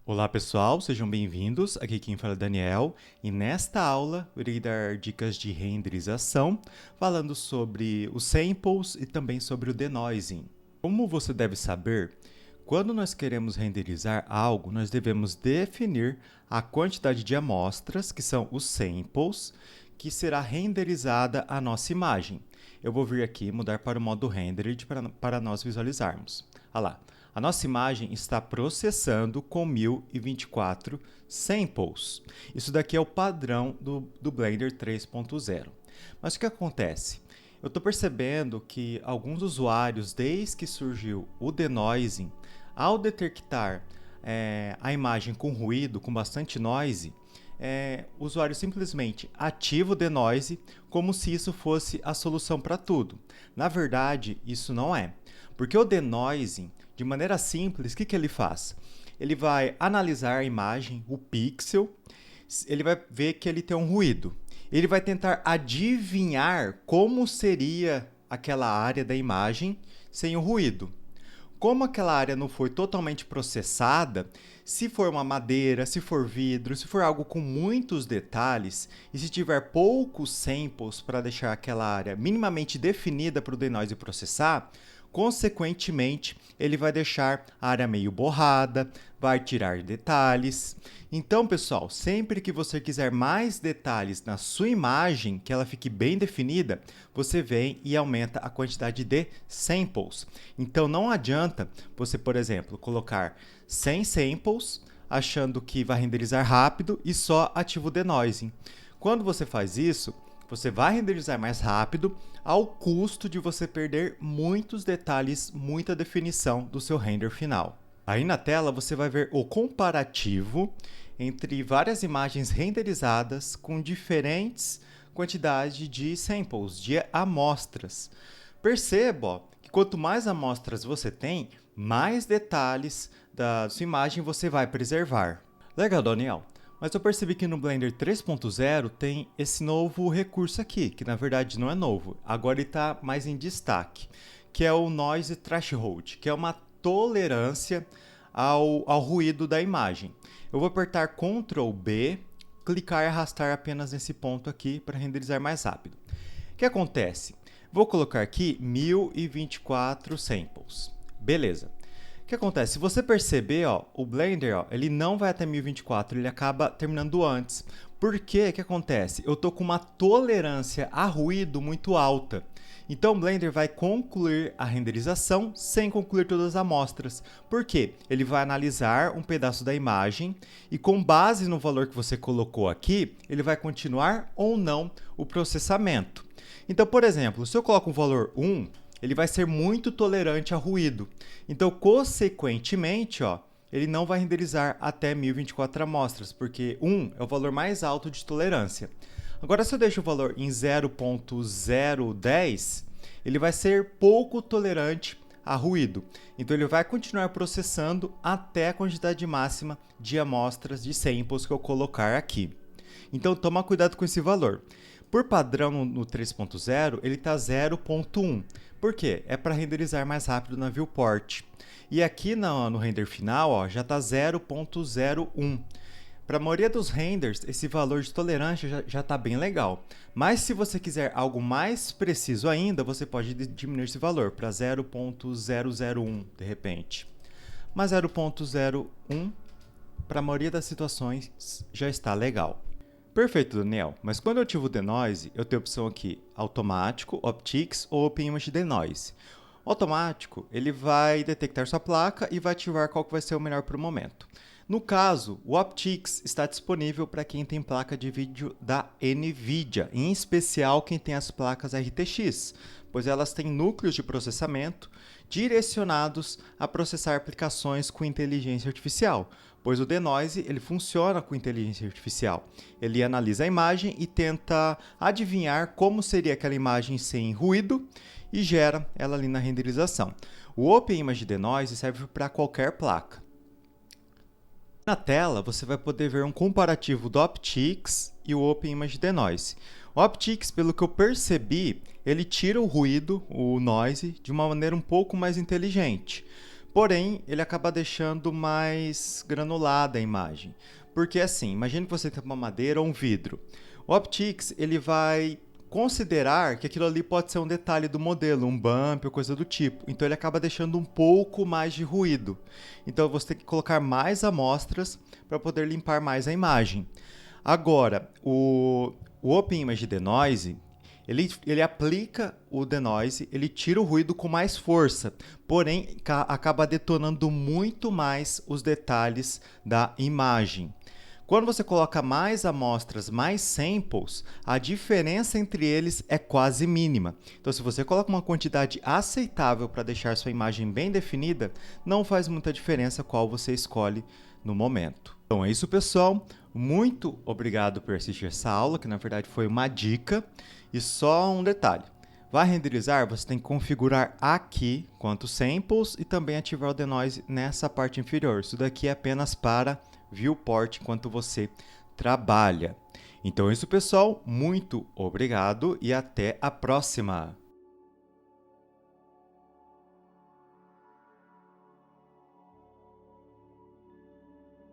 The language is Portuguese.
Olá pessoal, sejam bem-vindos. Aqui quem fala é Daniel e nesta aula eu irei dar dicas de renderização, falando sobre os samples e também sobre o denoising. Como você deve saber, quando nós queremos renderizar algo, nós devemos definir a quantidade de amostras, que são os samples, que será renderizada a nossa imagem. Eu vou vir aqui mudar para o modo rendered para nós visualizarmos. Olha lá. A nossa imagem está processando com 1024 samples. Isso daqui é o padrão do Blender 3.0. Mas o que acontece? Eu estou percebendo que alguns usuários, desde que surgiu o denoising, ao detectar a imagem com ruído, com bastante noise, o usuário simplesmente ativa o denoise como se isso fosse a solução para tudo. Na verdade, isso não é. Porque o denoising, de maneira simples, o que ele faz? Ele vai analisar a imagem, o pixel, ele vai ver que ele tem um ruído. Ele vai tentar adivinhar como seria aquela área da imagem sem o ruído. Como aquela área não foi totalmente processada, se for uma madeira, se for vidro, se for algo com muitos detalhes, e se tiver poucos samples para deixar aquela área minimamente definida para o denoise processar, consequentemente, ele vai deixar a área meio borrada, vai tirar detalhes. Então, pessoal, sempre que você quiser mais detalhes na sua imagem, que ela fique bem definida, você vem e aumenta a quantidade de samples. Então, não adianta você, por exemplo, colocar 100 samples, achando que vai renderizar rápido e só ativa o denoising. Quando você faz isso, você vai renderizar mais rápido, ao custo de você perder muitos detalhes, muita definição do seu render final. Aí na tela você vai ver o comparativo entre várias imagens renderizadas com diferentes quantidades de samples, de amostras. Perceba que quanto mais amostras você tem, mais detalhes da sua imagem você vai preservar. Legal, Daniel. Mas eu percebi que no Blender 3.0 tem esse novo recurso aqui, que na verdade não é novo, agora ele está mais em destaque, que é o Noise Threshold, que é uma tolerância ao ruído da imagem. Eu vou apertar Ctrl B, clicar e arrastar apenas nesse ponto aqui para renderizar mais rápido. O que acontece? Vou colocar aqui 1024 samples. Beleza. O que acontece? Se você perceber, o Blender ele não vai até 1024, ele acaba terminando antes. Por quê? O que acontece? Eu estou com uma tolerância a ruído muito alta. Então o Blender vai concluir a renderização sem concluir todas as amostras. Por quê? Ele vai analisar um pedaço da imagem e com base no valor que você colocou aqui, ele vai continuar ou não o processamento. Então, por exemplo, se eu coloco um valor 1, ele vai ser muito tolerante a ruído. Então, consequentemente, ele não vai renderizar até 1024 amostras, porque 1 é o valor mais alto de tolerância. Agora, se eu deixo o valor em 0.010, ele vai ser pouco tolerante a ruído. Então, ele vai continuar processando até a quantidade máxima de amostras de samples que eu colocar aqui. Então, toma cuidado com esse valor. Por padrão, no 3.0, ele está 0.1. Por quê? É para renderizar mais rápido na viewport. E aqui no render final já está 0.01. Para a maioria dos renders, esse valor de tolerância já está bem legal. Mas se você quiser algo mais preciso ainda, você pode diminuir esse valor para 0.001 de repente. Mas 0.01, para a maioria das situações, já está legal. Perfeito, Daniel, mas quando eu ativo o Denoise, eu tenho a opção aqui Automático, Optics ou Open Image Denoise. O automático, ele vai detectar sua placa e vai ativar qual que vai ser o melhor para o momento. No caso, o Optics está disponível para quem tem placa de vídeo da NVIDIA, em especial quem tem as placas RTX, pois elas têm núcleos de processamento direcionados a processar aplicações com inteligência artificial, pois o Denoise ele funciona com inteligência artificial. Ele analisa a imagem e tenta adivinhar como seria aquela imagem sem ruído e gera ela ali na renderização. O Open Image Denoise serve para qualquer placa. Na tela, você vai poder ver um comparativo do Optics e o Open Image Denoise. O Optics, pelo que eu percebi, ele tira o ruído, o noise, de uma maneira um pouco mais inteligente. porém ele acaba deixando mais granulada a imagem. Porque assim, imagine que você tem uma madeira ou um vidro. O OptiX ele vai considerar que aquilo ali pode ser um detalhe do modelo, um bump ou coisa do tipo. Então ele acaba deixando um pouco mais de ruído. Então você tem que colocar mais amostras para poder limpar mais a imagem. Agora, o OpenImage Denoise, ele aplica o denoise, ele tira o ruído com mais força, porém acaba detonando muito mais os detalhes da imagem. Quando você coloca mais amostras, mais samples, a diferença entre eles é quase mínima. Então, se você coloca uma quantidade aceitável para deixar sua imagem bem definida, não faz muita diferença qual você escolhe no momento. Então é isso, pessoal. Muito obrigado por assistir essa aula, que na verdade foi uma dica. E só um detalhe. Vai renderizar, você tem que configurar aqui quantos samples e também ativar o denoise nessa parte inferior. Isso daqui é apenas para viewport enquanto você trabalha. Então é isso, pessoal. Muito obrigado e até a próxima!